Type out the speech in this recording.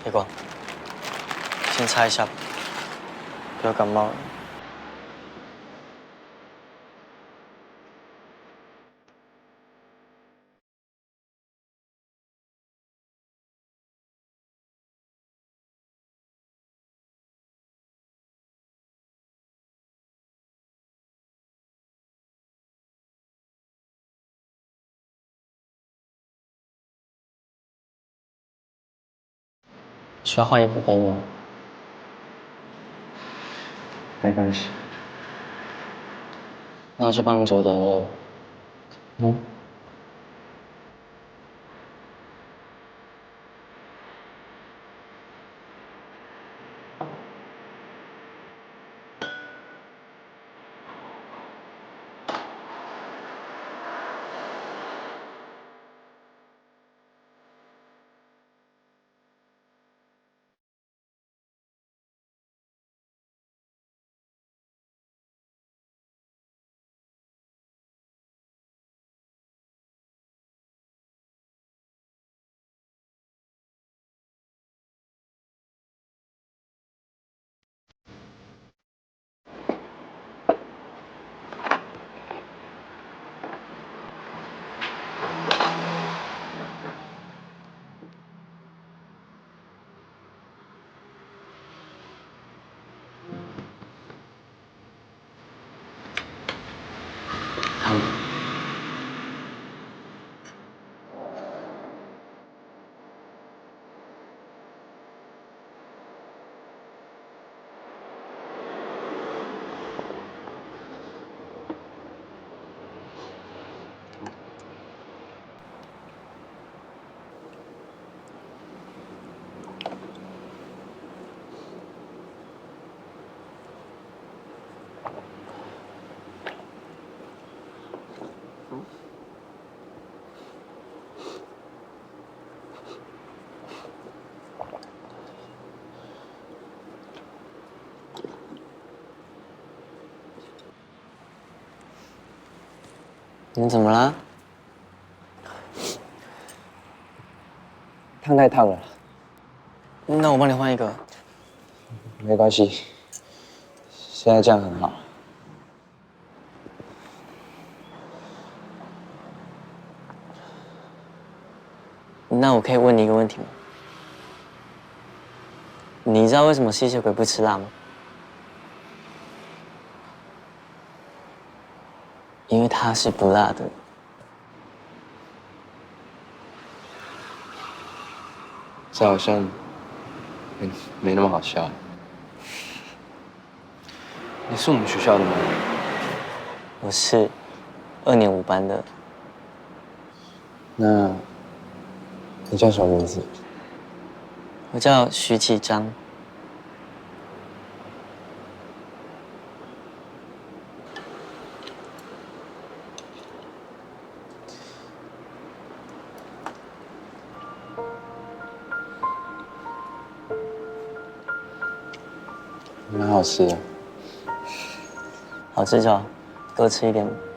别管，先擦一下吧，不要感冒了。需要换衣服给你吗？没关系。那我去帮你做点热。你怎么了？烫太烫了。那我帮你换一个。没关系，现在这样很好。那我可以问你一个问题吗？你知道为什么吸血鬼不吃辣吗？因为它是不辣的。这好像没那么好笑。你是我们学校的吗？我是2年5班的。那你叫什么名字？我叫徐启章。蛮好吃的。好吃就好，多吃一点。